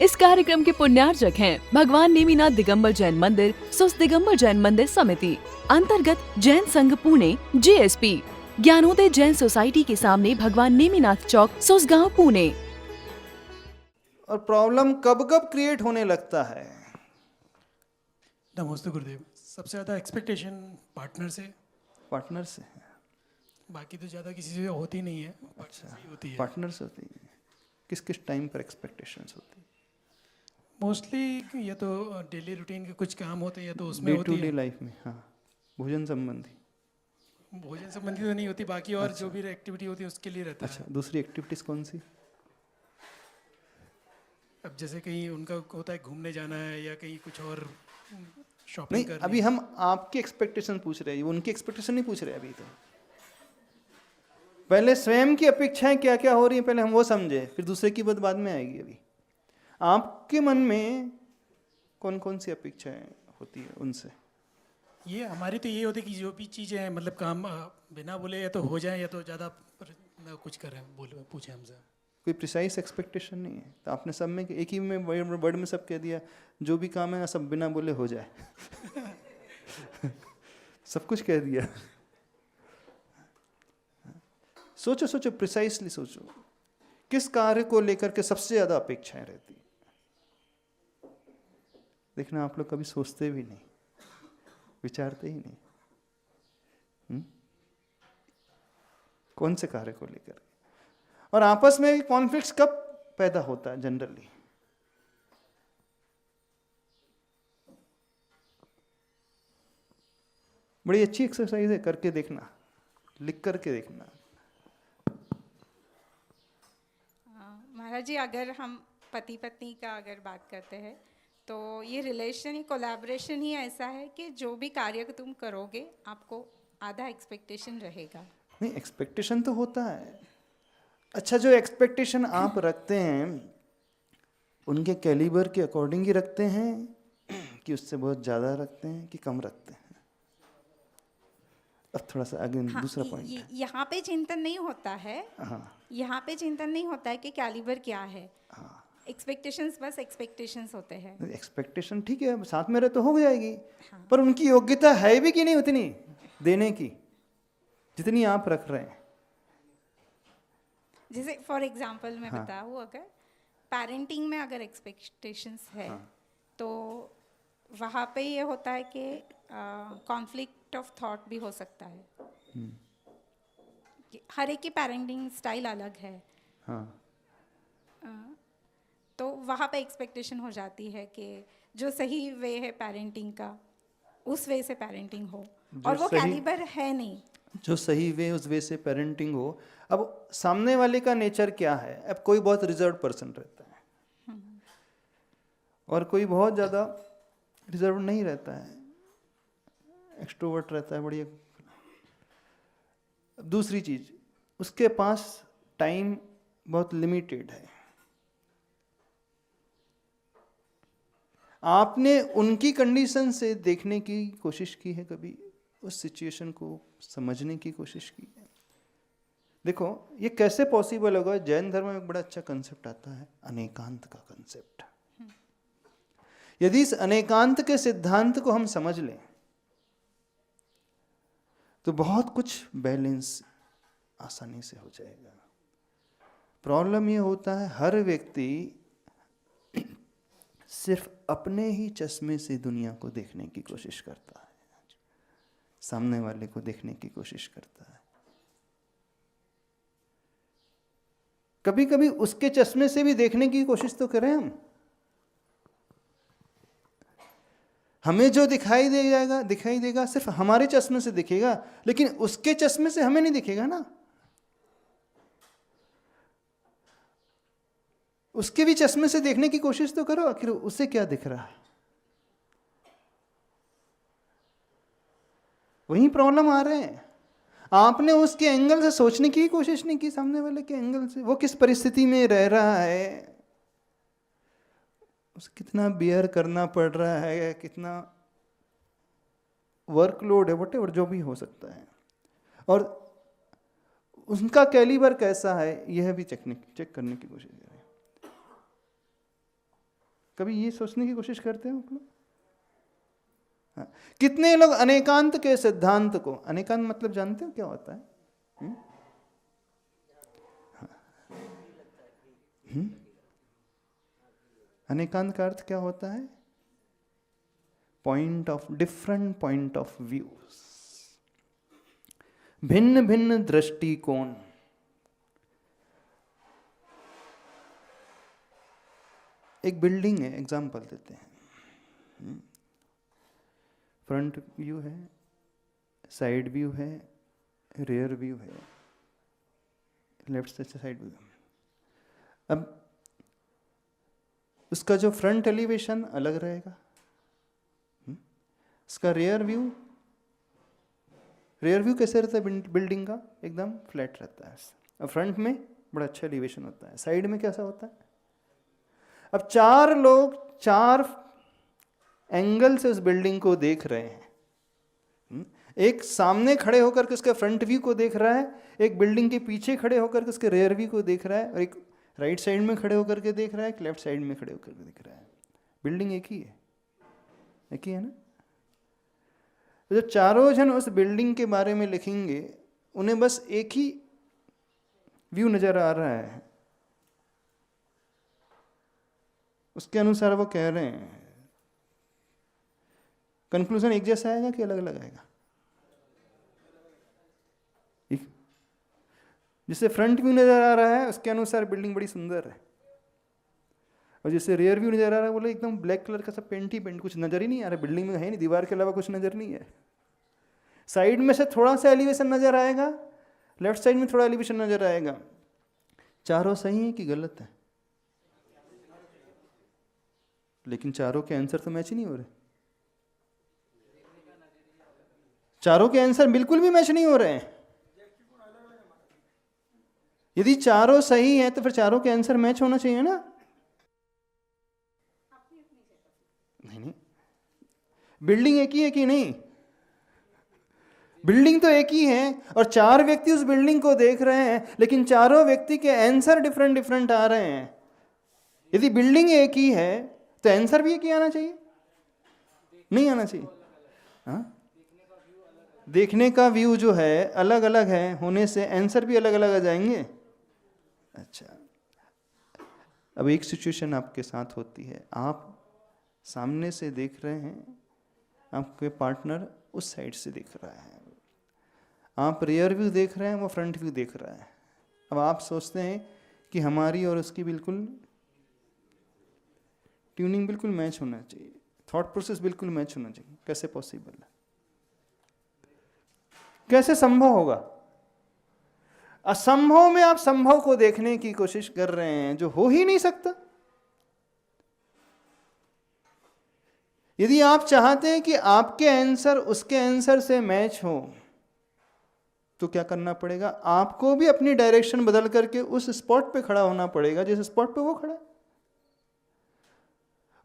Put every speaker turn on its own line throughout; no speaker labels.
इस कार्यक्रम के पुण्यार्चक हैं भगवान नेमिनाथ दिगंबर जैन मंदिर, सुस दिगंबर जैन मंदिर समिति, अंतर्गत जैन संघ पुणे, JSP, ज्ञानोदय जैन सोसाइटी के सामने भगवान नेमिनाथ चौक, सुसगांव, पुणे।
और प्रॉब्लम कब कब क्रिएट होने लगता है?
नमस्ते गुरुदेव। सबसे ज़्यादा एक्सपेक्टेशन पार्टनर से
है।
बाकी तो ज़्यादा किसी से होती नहीं है।
अच्छा,
होती है
पार्टनर से होती है। किस किस टाइम पर एक्सपेक्टेशंस होती है?
मोस्टली ये तो डेली रूटीन के कुछ काम होते हैं या तो उसमें
डे
होती
टू
है।
डे लाइफ में, हाँ, भोजन संबंधी।
भोजन संबंधी तो नहीं होती, बाकी और
अच्छा।
जो भी एक्टिविटी होती है उसके लिए रहता
अच्छा,
है।
दूसरी एक्टिविटीज कौन सी?
अब जैसे कहीं उनका होता है घूमने जाना है या कहीं कुछ और शॉपिंग
नहीं,
करनी
अभी
है।
हम आपकी एक्सपेक्टेशन पूछ रहे हैं, उनकी एक्सपेक्टेशन नहीं पूछ रहे अभी। तो पहले स्वयं की अपेक्षाएं क्या क्या हो रही हैं, पहले हम वो समझे, फिर दूसरे की बात बाद में आएगी। अभी आपके मन में कौन कौन सी अपेक्षाएं होती है उनसे?
ये हमारी तो ये होती है कि जो भी चीज़ें हैं मतलब काम बिना बोले या तो हो जाए या तो ज़्यादा ना कुछ करें, बोले पूछे हमसे।
कोई प्रिसाइज एक्सपेक्टेशन नहीं है। तो आपने सब में एक ही में वर्ड में सब कह दिया, जो भी काम है सब बिना बोले हो जाए। सब कुछ कह दिया। सोचो सोचो, प्रिसाइसली सोचो, किस कार्य को लेकर के सबसे ज्यादा अपेक्षाएं रहती है? देखना, आप लोग कभी सोचते भी नहीं, विचारते ही नहीं। कौन से कार्य को लेकर? और आपस में कॉन्फ्लिक्ट्स कब पैदा होता है जनरली? बड़ी अच्छी एक्सरसाइज है, करके देखना, लिख करके देखना।
महाराज जी, अगर हम पति पत्नी का अगर बात करते हैं तो ये रिलेशन ही, कोलैबोरेशन ही ऐसा है कि जो भी कार्य तुम करोगे आपको आधा एक्सपेक्टेशन रहेगा।
नहीं, एक्सपेक्टेशन तो होता है। अच्छा, जो एक्सपेक्टेशन आप रखते हैं उनके कैलिबर के अकॉर्डिंग ही रखते हैं कि उससे बहुत ज़्यादा रखते हैं कि कम रखते हैं? अब थोड़ा सा आगे दूसरा पॉइंट है।
यहाँ पे चिंतन नहीं होता है।
हाँ,
यहाँ पे चिंतन नहीं होता है कि कैलिबर क्या है।
हाँ,
एक्सपेक्टेशंस बस एक्सपेक्टेशंस होते हैं।
एक्सपेक्टेशन ठीक है, साथ में रहे तो हो जाएगी।
हाँ।
पर उनकी योग्यता है भी कि नहीं उतनी देने की जितनी आप रख रहे हैं?
जैसे फॉर एग्जांपल मैं
हाँ।
बताऊँ, अगर पेरेंटिंग में अगर एक्सपेक्टेशंस है तो वहाँ पे ये होता है कि कॉन्फ्लिक्ट ऑफ थॉट भी हो सकता है। कि हर एक की पेरेंटिंग स्टाइल अलग है।
हाँ,
तो वहाँ पे एक्सपेक्टेशन हो जाती है कि जो सही वे है पेरेंटिंग का उस वे से पेरेंटिंग हो, और वो कैलिबर है नहीं।
जो सही वे उस वे से पेरेंटिंग हो। अब सामने वाले का नेचर क्या है? अब कोई बहुत रिजर्व पर्सन रहता है और कोई बहुत ज़्यादा रिजर्व नहीं रहता है, एक्सट्रोवर्ट रहता है, बढ़िया। दूसरी चीज, उसके पास टाइम बहुत लिमिटेड है। आपने उनकी कंडीशन से देखने की कोशिश की है कभी? उस सिचुएशन को समझने की कोशिश की है? देखो, ये कैसे पॉसिबल होगा? जैन धर्म में एक बड़ा अच्छा कंसेप्ट आता है, अनेकांत का कंसेप्ट। यदि इस अनेकांत के सिद्धांत को हम समझ लें तो बहुत कुछ बैलेंस आसानी से हो जाएगा। प्रॉब्लम ये होता है, हर व्यक्ति सिर्फ अपने ही चश्मे से दुनिया को देखने की कोशिश करता है, सामने वाले को देखने की कोशिश करता है। कभी कभी उसके चश्मे से भी देखने की कोशिश तो करें हम। हमें जो दिखाई देगा सिर्फ हमारे चश्मे से दिखेगा, लेकिन उसके चश्मे से हमें नहीं दिखेगा ना। उसके भी चश्मे से देखने की कोशिश तो करो, आखिर उसे क्या दिख रहा है। वही प्रॉब्लम आ रहे हैं। आपने उसके एंगल से सोचने की कोशिश नहीं की, सामने वाले के एंगल से, वो किस परिस्थिति में रह रहा है, उसे कितना बियर करना पड़ रहा है, कितना वर्कलोड है, वटेवर जो भी हो सकता है, और उनका कैलिबर कैसा है, यह भी चेक करने की कोशिश करें। कभी ये सोचने की कोशिश करते हो आप लोग? हाँ। कितने लोग अनेकांत के सिद्धांत को, अनेकांत मतलब जानते हो क्या होता है? अनेकांत का अर्थ क्या होता है? डिफरेंट पॉइंट ऑफ व्यूज, भिन्न भिन्न दृष्टिकोण। एक बिल्डिंग है, एग्जाम्पल देते हैं। फ्रंट व्यू है, साइड व्यू है, रियर व्यू है, लेफ्ट से साइड व्यू। अब उसका जो फ्रंट एलिवेशन अलग रहेगा, उसका रियर व्यू कैसे रहता है बिल्डिंग का? एकदम फ्लैट रहता है। और फ्रंट में बड़ा अच्छा एलिवेशन होता है, साइड में कैसा होता है? अब 4 लोग 4 एंगल से उस बिल्डिंग को देख रहे हैं। एक सामने खड़े होकर के उसके फ्रंट व्यू को देख रहा है, एक बिल्डिंग के पीछे खड़े होकर के उसके रियर व्यू को देख रहा है, और एक राइट साइड में खड़े होकर के देख रहा है, एक लेफ्ट साइड में खड़े होकर के देख रहा है। बिल्डिंग एक ही है ना? जो चारों जन उस बिल्डिंग के बारे में लिखेंगे, उन्हें बस एक ही व्यू नजर आ रहा है, उसके अनुसार वो कह रहे हैं। कंक्लूजन एक जैसा आएगा कि अलग अलग आएगा? जिससे फ्रंट व्यू नजर आ रहा है उसके अनुसार बिल्डिंग बड़ी सुंदर है, और जिससे रियर व्यू नजर आ रहा है बोले एकदम ब्लैक कलर का सब पेंट ही पेंट, कुछ नजर ही नहीं आ रहा, बिल्डिंग में है नहीं, दीवार के अलावा कुछ नजर नहीं है। साइड में से थोड़ा सा एलिवेशन नजर आएगा, लेफ्ट साइड में थोड़ा एलिवेशन नजर आएगा। चारों सही है कि गलत है? लेकिन चारों के आंसर तो मैच ही नहीं हो रहे। चारों के आंसर बिल्कुल भी मैच नहीं हो रहे हैं। यदि चारों सही है तो फिर चारों के आंसर मैच होना चाहिए ना? नहीं, बिल्डिंग एक ही है कि नहीं? बिल्डिंग तो एक ही है, और 4 व्यक्ति उस बिल्डिंग को देख रहे हैं, लेकिन चारों व्यक्ति के आंसर डिफरेंट आ रहे हैं। यदि बिल्डिंग एक ही है तो आंसर भी एक ही आना चाहिए? नहीं आना चाहिए। हाँ? देखने का व्यू जो है अलग अलग है, होने से आंसर भी अलग अलग आ जाएंगे। अच्छा, अब एक सिचुएशन आपके साथ होती है, आप सामने से देख रहे हैं, आपके पार्टनर उस साइड से देख रहा है, आप रियर व्यू देख रहे हैं, वो फ्रंट व्यू देख रहा है। अब आप सोचते हैं कि हमारी और उसकी बिल्कुल ट्यूनिंग बिल्कुल मैच होना चाहिए, थॉट प्रोसेस बिल्कुल मैच होना चाहिए। कैसे पॉसिबल है? कैसे संभव होगा? असंभव में आप संभव को देखने की कोशिश कर रहे हैं, जो हो ही नहीं सकता। यदि आप चाहते हैं कि आपके आंसर उसके आंसर से मैच हो, तो क्या करना पड़ेगा? आपको भी अपनी डायरेक्शन बदल करके उस स्पॉट पे खड़ा होना पड़ेगा जिस स्पॉट पे वो खड़ा है।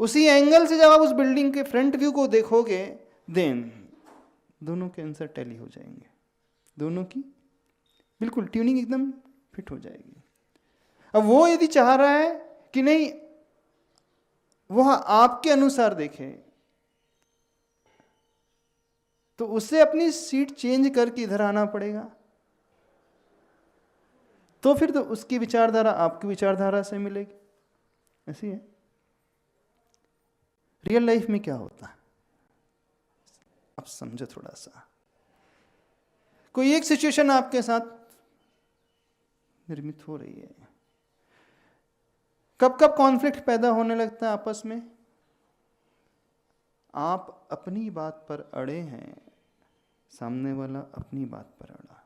उसी एंगल से जब आप उस बिल्डिंग के फ्रंट व्यू को देखोगे, देन दोनों के आंसर टैली हो जाएंगे, दोनों की बिल्कुल ट्यूनिंग एकदम फिट हो जाएगी। अब वो यदि चाह रहा है कि नहीं वो आपके अनुसार देखे, तो उसे अपनी सीट चेंज करके इधर आना पड़ेगा, तो फिर तो उसकी विचारधारा आपकी विचारधारा से मिलेगी। ऐसी है। रियल लाइफ में क्या होता है अब समझो थोड़ा सा। कोई एक सिचुएशन आपके साथ निर्मित हो रही है, कब कब कॉन्फ्लिक्ट पैदा होने लगता है आपस में? आप अपनी बात पर अड़े हैं, सामने वाला अपनी बात पर अड़ा।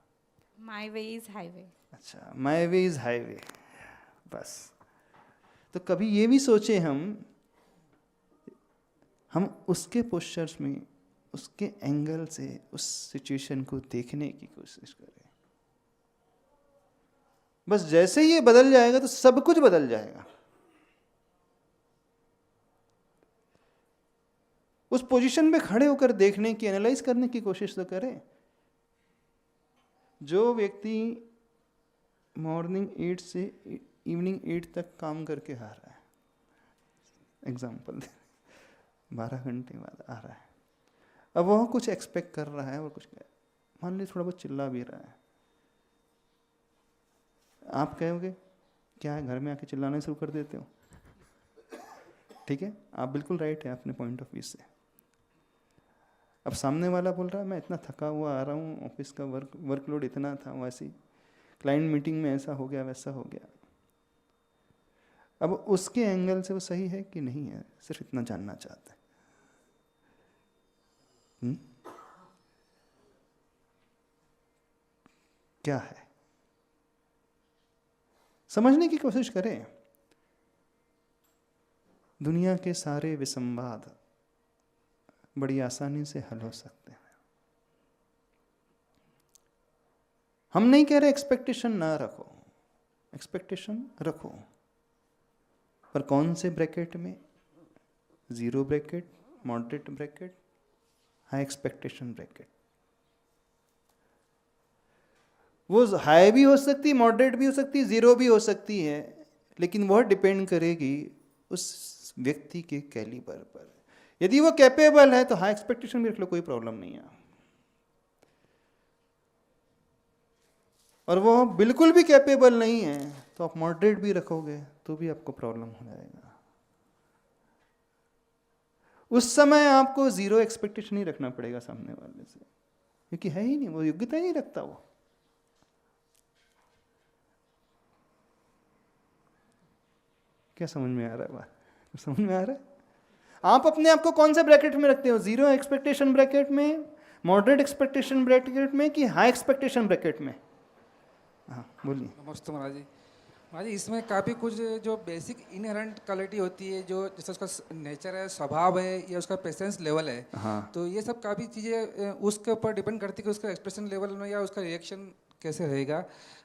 माई वे इज हाईवे।
अच्छा, माई वे इज हाईवे, बस। तो कभी ये भी सोचे हम उसके पोस्चर्स में, उसके एंगल से उस सिचुएशन को देखने की कोशिश करें। बस जैसे ये बदल जाएगा तो सब कुछ बदल जाएगा। उस पोजीशन में खड़े होकर देखने की, एनालाइज करने की कोशिश तो करें। जो व्यक्ति मॉर्निंग 8 से इवनिंग 8 तक काम करके आ रहा है, एग्जाम्पल 12 घंटे बाद आ रहा है, अब वह कुछ एक्सपेक्ट कर रहा है और कुछ मान लीजिए थोड़ा बहुत चिल्ला भी रहा है, आप कहोगे क्या है, घर में आके चिल्लाना शुरू कर देते हो। ठीक है, आप बिल्कुल राइट है अपने पॉइंट ऑफ व्यू से। अब सामने वाला बोल रहा है मैं इतना थका हुआ आ रहा हूँ, ऑफिस का वर्कलोड इतना था, वैसे क्लाइंट मीटिंग में ऐसा हो गया वैसा हो गया। अब उसके एंगल से वो सही है कि नहीं है, सिर्फ इतना जानना चाहता है। क्या है, समझने की कोशिश करें। दुनिया के सारे विसंवाद बड़ी आसानी से हल हो सकते हैं। हम नहीं कह रहे एक्सपेक्टेशन ना रखो, एक्सपेक्टेशन रखो, पर कौन से ब्रैकेट में? Zero bracket, moderate bracket, high expectation bracket. वो हाई भी हो सकती है, मॉडरेट भी हो सकती है, जीरो भी हो सकती है, लेकिन वह डिपेंड करेगी उस व्यक्ति के कैलिबर पर। यदि वो कैपेबल है तो हाई एक्सपेक्टेशन भी रख लो, कोई प्रॉब्लम नहीं है। और वो बिल्कुल भी कैपेबल नहीं है तो आप मॉडरेट भी रखोगे तो भी आपको प्रॉब्लम हो जाएगा। उस समय आपको जीरो एक्सपेक्टेशन ही रखना पड़ेगा सामने वाले से, क्योंकि है ही नहीं, वो योग्यता ही नहीं रखता। वो क्या समझ में आ रहा है? बात समझ में आ रहा है? आप अपने आप को कौन से ब्रैकेट में रखते हो? जीरो एक्सपेक्टेशन ब्रैकेट में, मॉडरेट एक्सपेक्टेशन ब्रैकेट में, कि हाई एक्सपेक्टेशन ब्रैकेट में? हाँ बोलिए।
नमस्ते महाराज जी। महाराज जी, इसमें काफ़ी कुछ जो बेसिक इनहेरेंट क्वालिटी होती है, जो जैसे उसका नेचर है, स्वभाव है, या उसका पेशेंस लेवल है,
हाँ,
तो ये सब काफ़ी चीज़ें उसके ऊपर डिपेंड करती है कि उसका एक्सप्रेशन लेवल में या उसका रिएक्शन कैसे रहेगा।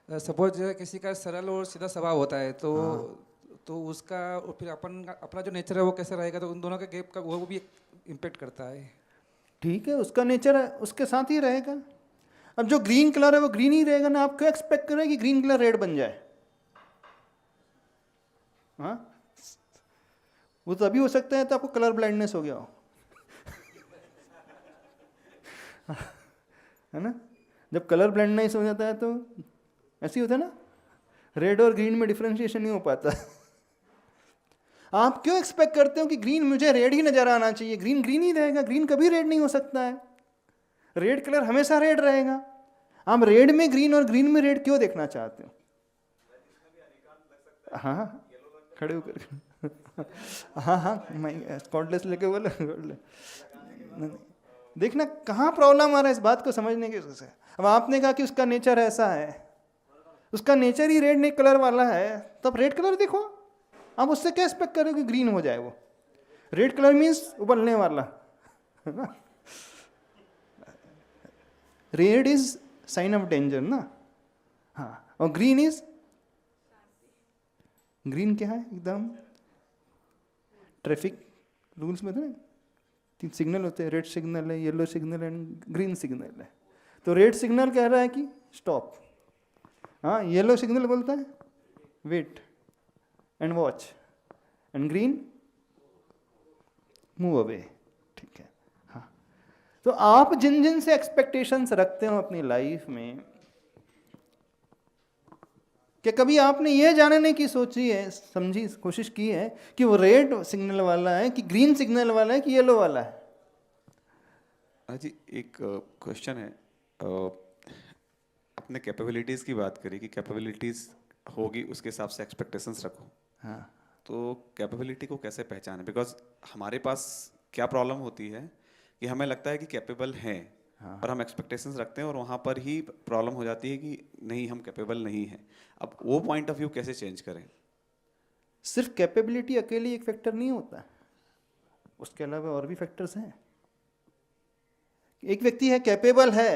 सपोज किसी का सरल और सीधा स्वभाव होता है, तो उसका फिर अपना जो नेचर है वो कैसे रहेगा, तो उन दोनों के गैप का वो भी इम्पेक्ट करता है।
ठीक है, उसका नेचर है, उसके साथ ही रहेगा। अब जो ग्रीन कलर है वो ग्रीन ही रहेगा ना। आप क्यों एक्सपेक्ट करें कि ग्रीन कलर रेड बन जाए? हाँ, वो तो अभी हो सकता है तो आपको कलर ब्लाइंडनेस हो गया हो, है ना। जब कलर ब्लाइंडनेस हो जाता है तो ऐसे ही होता है ना, रेड और ग्रीन में डिफरेंशिएशन नहीं हो पाता। आप क्यों एक्सपेक्ट करते हो कि ग्रीन मुझे रेड ही नजर आना चाहिए? ग्रीन ग्रीन ही रहेगा, ग्रीन कभी रेड नहीं हो सकता है। रेड कलर हमेशा रेड रहेगा। आप रेड में ग्रीन और ग्रीन में रेड क्यों देखना चाहते हो? हाँ, खड़े होकर हाँ हाँ, मैं कॉर्डलेस लेके बोला। देखना कहाँ प्रॉब्लम आ रहा है, इस बात को समझने की कोशिश है। अब आपने कहा कि उसका नेचर ऐसा है, उसका नेचर ही रेड कलर वाला है, तो आप रेड कलर देखो। आप उससे क्या एक्सपेक्ट करो कि ग्रीन हो जाए? वो रेड कलर मीन्स उबलने वाला, है ना। Red is sine of danger ना। हाँ, और ग्रीन इज, ग्रीन क्या है? एकदम ट्रैफिक रूल्स में ना 3 सिग्नल होते हैं, रेड सिग्नल है, yellow signal and green signal है। तो रेड सिग्नल कह रहा है कि स्टॉप, हाँ, येलो सिग्नल बोलता है wait and watch, and green move away. ठीक है, हाँ। तो आप जिन जिन से एक्सपेक्टेशंस रखते हो अपनी लाइफ में, क्या कभी आपने ये जानने की सोची है, समझी, कोशिश की है कि वो रेड सिग्नल वाला है कि ग्रीन सिग्नल वाला है कि येलो वाला है?
हाँ जी, एक क्वेश्चन है। अपने कैपेबिलिटीज़ की बात करी कि कैपेबिलिटीज़ होगी उसके हिसाब से एक्सपेक्टेशंस रखो।
हाँ,
तो कैपेबिलिटी को कैसे पहचानें? बिकॉज हमारे पास क्या प्रॉब्लम होती है कि हमें लगता है कि कैपेबल हैं,
हाँ।
और हम एक्सपेक्टेशंस रखते हैं, और वहाँ पर ही प्रॉब्लम हो जाती है कि नहीं, हम कैपेबल नहीं हैं। अब वो पॉइंट ऑफ व्यू कैसे चेंज करें?
सिर्फ कैपेबिलिटी अकेली एक फैक्टर नहीं होता, उसके अलावा और भी फैक्टर्स हैं। एक व्यक्ति है, कैपेबल है,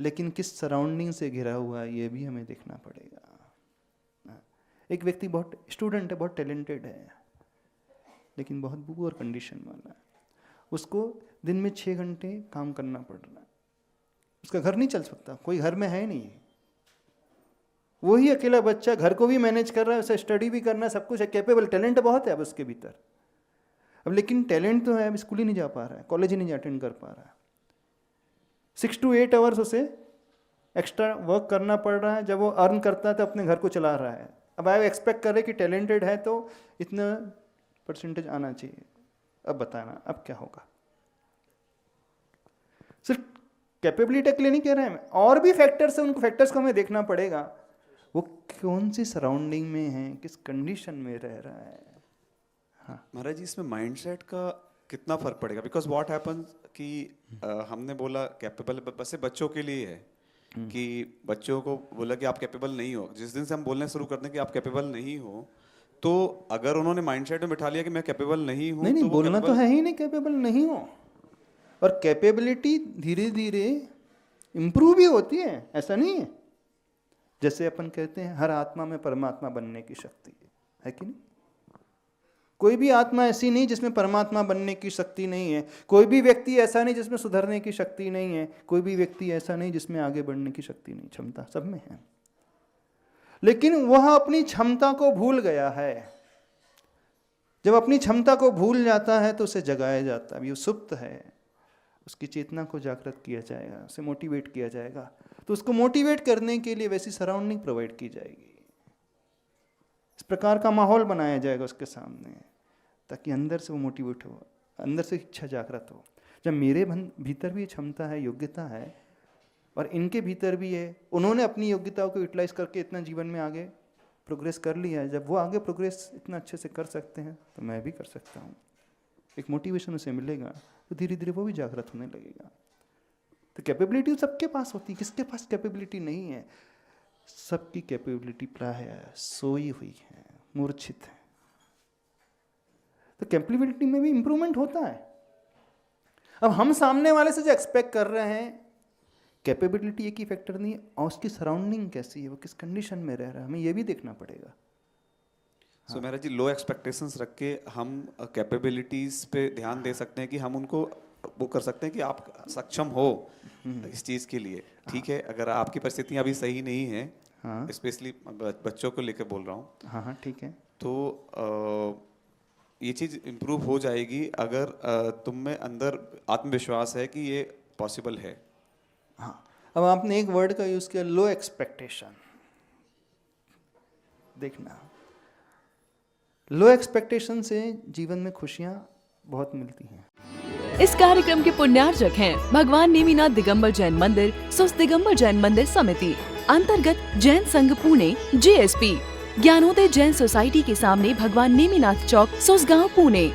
लेकिन किस सराउंडिंग से घिरा हुआ है ये भी हमें देखना पड़ेगा। एक व्यक्ति बहुत स्टूडेंट है, बहुत टैलेंटेड है, लेकिन बहुत पुअर कंडीशन वाला है, उसको दिन में 6 घंटे काम करना पड़ रहा है, उसका घर नहीं चल सकता, कोई घर में है नहीं, वही अकेला बच्चा घर को भी मैनेज कर रहा है, उसे स्टडी भी करना है, सब कुछ है, कैपेबल, टैलेंट बहुत है अब उसके भीतर, अब लेकिन टैलेंट तो है, अब स्कूल ही नहीं जा पा रहा है, कॉलेज ही नहीं अटेंड कर पा रहा है, 6 to 8 आवर्स उसे एक्स्ट्रा वर्क करना पड़ रहा है, जब वो अर्न करता है तो अपने घर को चला रहा है। अब आप एक्सपेक्ट कर रहे कि टैलेंटेड है तो इतना परसेंटेज आना चाहिए, अब बताना अब क्या होगा। सिर्फ कैपेबिलिटी के लिए नहीं कह रहे हैं, और भी फैक्टर्स है, उनको फैक्टर्स को हमें देखना पड़ेगा, वो कौन सी सराउंडिंग में है, किस कंडीशन में रह रहा है। हाँ
महाराज जी, इसमें माइंडसेट का कितना फर्क पड़ेगा? बिकॉज व्हाट हैपन्स कि हमने बोला कैपेबल बस बच्चों के लिए है कि बच्चों को बोला कि आप कैपेबल नहीं हो। जिस दिन से हम बोलने शुरू करते हैं कि आप कैपेबल नहीं हो, तो अगर उन्होंने माइंडसेट में बिठा लिया कि मैं कैपेबल नहीं हूँ,
नहीं
तो वो
बोलना तो है ही नहीं कैपेबल नहीं हो, और कैपेबिलिटी धीरे धीरे इम्प्रूव भी होती है, ऐसा नहीं है। जैसे अपन कहते हैं हर आत्मा में परमात्मा बनने की शक्ति है कि नहीं? कोई भी आत्मा ऐसी नहीं जिसमें परमात्मा बनने की शक्ति नहीं है, कोई भी व्यक्ति ऐसा नहीं जिसमें सुधरने की शक्ति नहीं है, कोई भी व्यक्ति ऐसा नहीं जिसमें आगे बढ़ने की शक्ति नहीं, क्षमता सब में है। लेकिन वह अपनी क्षमता को भूल गया है। जब अपनी क्षमता को भूल जाता है तो उसे जगाया जाता है, ये सुप्त है, उसकी चेतना को जागृत किया जाएगा, उसे मोटिवेट किया जाएगा। तो उसको मोटिवेट करने के लिए वैसी सराउंडिंग प्रोवाइड की जाएगी, इस प्रकार का माहौल बनाया जाएगा उसके सामने, ताकि अंदर से वो मोटिवेट हो, अंदर से इच्छा जागृत हो। जब मेरे भीतर भी क्षमता है, योग्यता है, और इनके भीतर भी है, उन्होंने अपनी योग्यताओं को यूटिलाइज करके इतना जीवन में आगे प्रोग्रेस कर लिया है, जब वो आगे प्रोग्रेस इतना अच्छे से कर सकते हैं तो मैं भी कर सकता हूँ। एक मोटिवेशन उसे मिलेगा तो धीरे धीरे वो भी जागृत होने लगेगा। तो कैपेबिलिटी सबके पास होती है, किसके पास कैपेबिलिटी नहीं है? सबकी कैपेबिलिटी प्राय सोई हुई है, मूर्छित है। तो कैपेबिलिटी में भी इंप्रूवमेंट होता है। अब हम सामने वाले से जो एक्सपेक्ट कर रहे हैं, कैपेबिलिटी एक ही फैक्टर नहीं है, और उसकी सराउंडिंग कैसी है, वो किस कंडीशन में रह रहा है, हमें ये भी देखना पड़ेगा।
सो महाराज जी, लो एक्सपेक्टेशंस रख के हम कैपेबिलिटीज पे ध्यान दे सकते हैं कि हम उनको वो कर सकते हैं कि आप सक्षम हो इस चीज़ के लिए। ठीक है, अगर आपकी परिस्थितियाँ अभी सही नहीं है,
हाँ
स्पेशली बच्चों को लेकर बोल रहा हूँ,
हाँ हाँ ठीक है,
तो ये चीज़ इम्प्रूव हो जाएगी अगर तुम में अंदर आत्मविश्वास है कि ये पॉसिबल है।
हाँ। अब आपने एक वर्ड का यूज़ किया, लो एक्सपेक्टेशन। देखना, लो एक्सपेक्टेशन से जीवन में खुशियाँ बहुत मिलती हैं।
इस कार्यक्रम के पुण्यार्जक हैं भगवान नेमिनाथ दिगंबर जैन मंदिर, सुस्त दिगंबर जैन मंदिर समिति, अंतर्गत जैन संघ पुणे, JSP, ज्ञानोदय जैन सोसाइटी के सामने भगवान नेमिनाथ चौक, सुसगांव, पुणे।